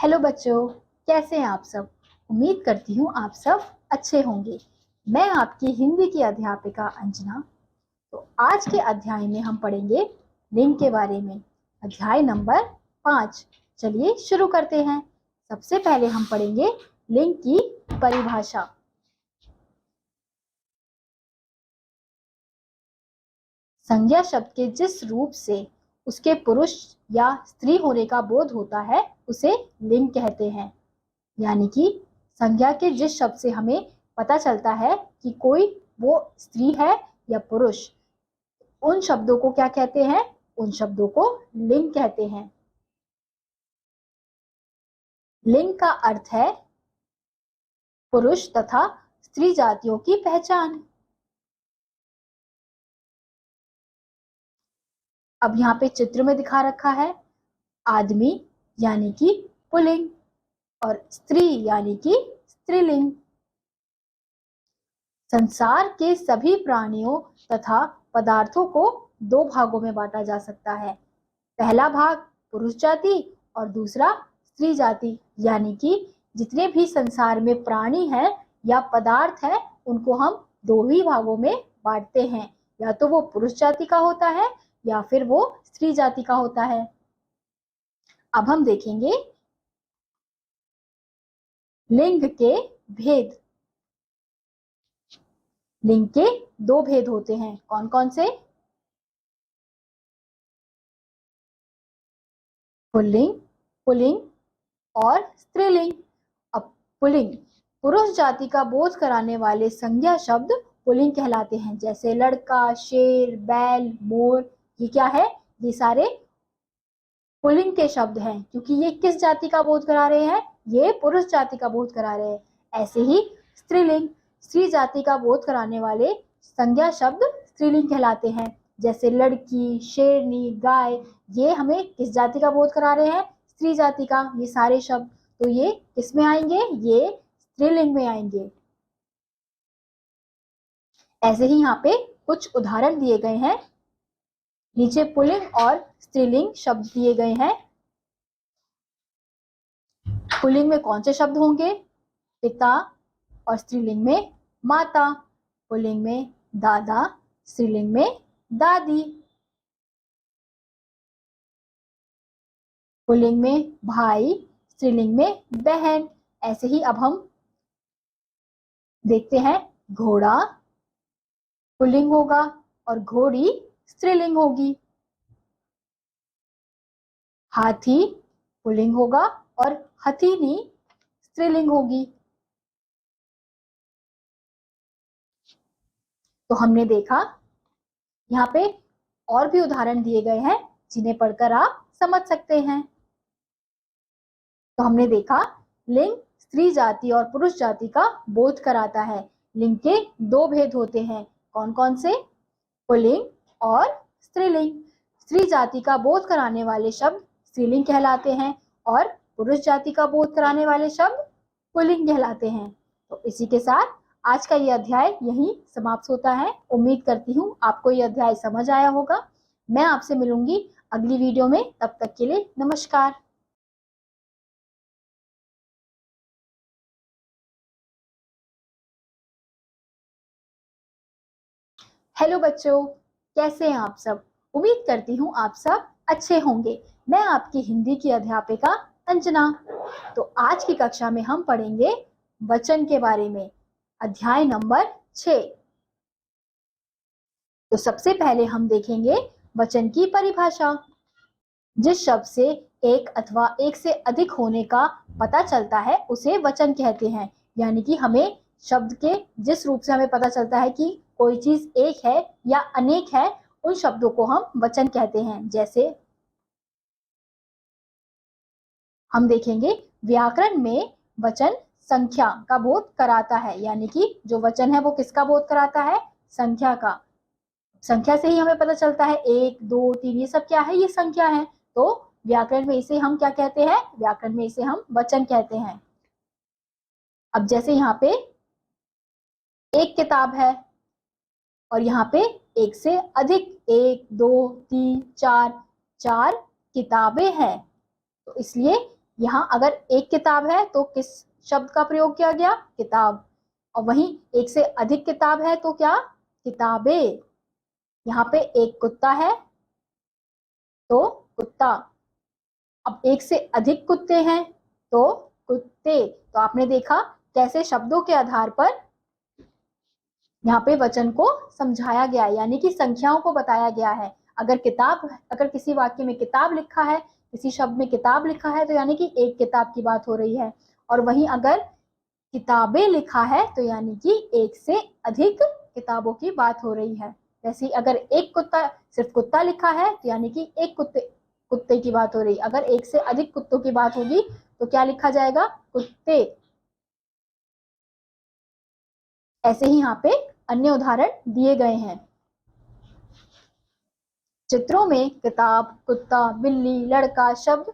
Hello बच्चों, कैसे हैं आप सब। उम्मीद करती हूँ आप सब अच्छे होंगे। मैं आपकी हिंदी की अध्यापिका अंजना। तो आज के अध्याय में हम पढ़ेंगे लिंग के बारे में। अध्याय नंबर 5। चलिए शुरू करते हैं। सबसे पहले हम पढ़ेंगे लिंग की परिभाषा। संज्ञा शब्द के जिस रूप से उसके पुरुष या स्त्री होने का बोध होता है उसे लिंग कहते हैं। यानी कि संज्ञा के जिस शब्द से हमें पता चलता है कि कोई वो स्त्री है या पुरुष, उन शब्दों को क्या कहते हैं? उन शब्दों को लिंग कहते हैं। लिंग का अर्थ है पुरुष तथा स्त्री जातियों की पहचान। अब यहाँ पे चित्र में दिखा रखा है आदमी यानी कि पुल्लिंग और स्त्री यानी कि स्त्रीलिंग। संसार के सभी प्राणियों तथा पदार्थों को दो भागों में बांटा जा सकता है। पहला भाग पुरुष जाति और दूसरा स्त्री जाति। यानी कि जितने भी संसार में प्राणी हैं या पदार्थ हैं उनको हम दो ही भागों में बांटते हैं, या तो वो पुरुष जाति का होता है या फिर वो स्त्री जाति का होता है। अब हम देखेंगे लिंग के भेद। लिंग के दो भेद होते हैं। कौन कौन से? पुल्लिंग, पुल्लिंग और स्त्रीलिंग। अब पुल्लिंग पुरुष जाति का बोध कराने वाले संज्ञा शब्द पुल्लिंग कहलाते हैं। जैसे लड़का, शेर, बैल, मोर, ये क्या है? ये सारे पुल्लिंग के शब्द हैं, क्योंकि ये किस जाति का बोध करा रहे हैं? ये पुरुष जाति का बोध करा रहे हैं। ऐसे ही स्त्रीलिंग स्त्री जाति का बोध कराने वाले संज्ञा शब्द स्त्रीलिंग कहलाते हैं। जैसे लड़की, शेरनी, गाय, ये हमें किस जाति का बोध करा रहे हैं? स्त्री जाति का। ये सारे शब्द तो ये किस में आएंगे? ये स्त्रीलिंग में आएंगे। ऐसे ही यहाँ पे कुछ उदाहरण दिए गए हैं। नीचे पुल्लिंग और स्त्रीलिंग शब्द दिए गए हैं। पुल्लिंग में कौन से शब्द होंगे? पिता और स्त्रीलिंग में माता। पुल्लिंग में दादा, स्त्रीलिंग में दादी। पुल्लिंग में भाई, स्त्रीलिंग में बहन। ऐसे ही अब हम देखते हैं घोड़ा पुल्लिंग होगा और घोड़ी स्त्रीलिंग होगी। हाथी पुल्लिंग होगा और हथीनी स्त्रीलिंग होगी। तो हमने देखा यहाँ पे और भी उदाहरण दिए गए हैं जिन्हें पढ़कर आप समझ सकते हैं। तो हमने देखा लिंग स्त्री जाति और पुरुष जाति का बोध कराता है। लिंग के दो भेद होते हैं। कौन कौन से? पुल्लिंग और स्त्रीलिंग। स्त्री जाति का बोध कराने वाले शब्द स्त्रीलिंग कहलाते हैं और पुरुष जाति का बोध कराने वाले शब्द पुल्लिंग कहलाते हैं। तो इसी के साथ आज का ये अध्याय यहीं समाप्त होता है। उम्मीद करती हूँ आपको ये अध्याय समझ आया होगा। मैं आपसे मिलूंगी अगली वीडियो में। तब तक के लिए नमस्कार। हेलो बच्चों, कैसे हैं आप सब। उम्मीद करती हूँ आप सब अच्छे होंगे। मैं आपकी हिंदी की अध्यापिका अंजना। तो आज की कक्षा में हम पढ़ेंगे वचन के बारे में। अध्याय नंबर 6। तो सबसे पहले हम देखेंगे वचन की परिभाषा। जिस शब्द से एक अथवा एक से अधिक होने का पता चलता है उसे वचन कहते हैं। यानी कि हमें शब्द के जिस रूप से हमें पता चलता है कि कोई चीज एक है या अनेक है, उन शब्दों को हम वचन कहते हैं। जैसे हम देखेंगे व्याकरण में वचन संख्या का बोध कराता है। यानी कि जो वचन है वो किसका बोध कराता है? संख्या का। संख्या से ही हमें पता चलता है 1, 2, 3 ये सब क्या है? ये संख्या है। तो व्याकरण में इसे हम क्या कहते हैं? व्याकरण में इसे हम वचन कहते हैं। अब जैसे यहाँ पे एक किताब है और यहाँ पे एक से अधिक, 1, 2, 3, 4 किताबें हैं, तो इसलिए यहाँ अगर एक किताब है तो किस शब्द का प्रयोग किया गया? किताब। और वहीं एक से अधिक किताब है तो क्या? किताबें। यहाँ पे एक कुत्ता है तो कुत्ता। अब एक से अधिक कुत्ते हैं तो कुत्ते। तो आपने देखा कैसे शब्दों के आधार पर यहाँ पे वचन को समझाया गया है, यानी कि संख्याओं को बताया गया है। अगर किसी वाक्य में किताब लिखा है, किसी शब्द में किताब लिखा है, तो यानी कि एक किताब की बात हो रही है। और वहीं अगर किताबें लिखा है तो यानी कि एक से अधिक किताबों की बात हो रही है। वैसे अगर एक कुत्ता, सिर्फ कुत्ता लिखा है तो यानी कि एक कुत्ते की बात हो रही है। अगर एक से अधिक कुत्तों की बात होगी तो क्या लिखा जाएगा? कुत्ते। ऐसे ही यहाँ पे अन्य उदाहरण दिए गए हैं। चित्रों में किताब, कुत्ता, बिल्ली, लड़का शब्द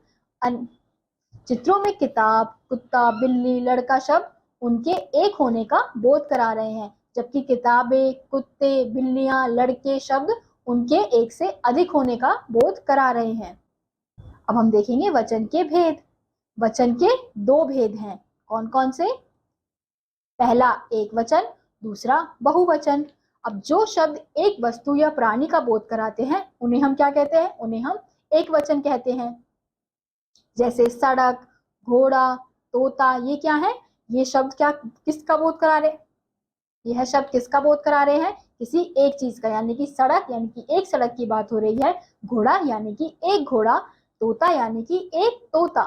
चित्रों में किताब, कुत्ता, बिल्ली, लड़का शब्द उनके एक होने का बोध करा रहे हैं, जबकि किताबें, कुत्ते, बिल्लियां, लड़के शब्द उनके एक से अधिक होने का बोध करा रहे हैं। अब हम देखेंगे वचन के भेद। वचन के दो भेद हैं। कौन कौन से? पहला एक वचन, दूसरा बहुवचन। अब जो शब्द एक वस्तु या प्राणी का बोध कराते हैं उन्हें हम क्या कहते हैं? उन्हें हम एक वचन कहते हैं। जैसे सड़क, घोड़ा, तोता, ये क्या है? ये शब्द क्या किसका बोध करा रहे? यह शब्द किसका बोध करा रहे हैं? किसी एक चीज का, यानी कि सड़क यानी कि एक सड़क की बात हो रही है, घोड़ा यानी कि एक घोड़ा, तोता यानी कि एक तोता।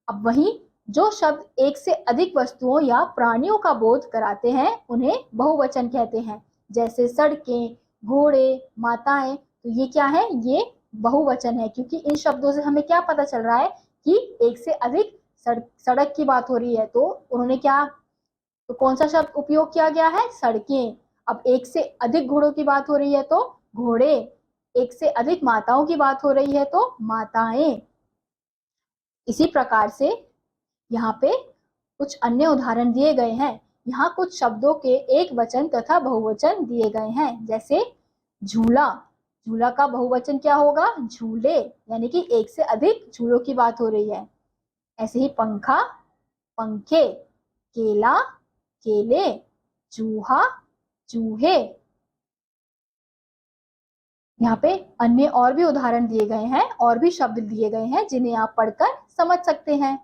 अब वहीं जो शब्द एक से अधिक वस्तुओं या प्राणियों का बोध कराते हैं उन्हें बहुवचन कहते हैं। जैसे सड़कें, घोड़े, माताएं, तो ये क्या है? ये बहुवचन है, क्योंकि इन शब्दों से हमें क्या पता चल रहा है कि एक से अधिक सड़क की बात हो रही है। तो उन्होंने क्या, तो कौन सा शब्द उपयोग किया गया है? सड़कें। अब एक से अधिक घोड़ों की बात हो रही है तो घोड़े, एक से अधिक माताओं की बात हो रही है तो माताएं। इसी प्रकार से यहाँ पे कुछ अन्य उदाहरण दिए गए हैं। यहाँ कुछ शब्दों के एक वचन तथा बहुवचन दिए गए हैं। जैसे झूला, झूला का बहुवचन क्या होगा? झूले, यानी कि एक से अधिक झूलों की बात हो रही है। ऐसे ही पंखा, पंखे, केला, केले, चूहा, चूहे। यहाँ पे अन्य और भी उदाहरण दिए गए हैं और भी शब्द दिए गए हैं जिन्हें आप पढ़कर समझ सकते हैं।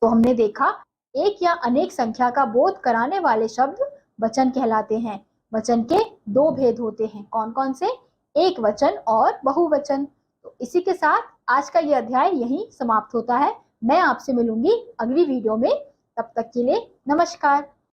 तो हमने देखा एक या अनेक संख्या का बोध कराने वाले शब्द वचन कहलाते हैं। वचन के दो भेद होते हैं। कौन कौन से? एक वचन और बहुवचन। तो इसी के साथ आज का ये अध्याय यहीं समाप्त होता है। मैं आपसे मिलूंगी अगली वीडियो में। तब तक के लिए नमस्कार।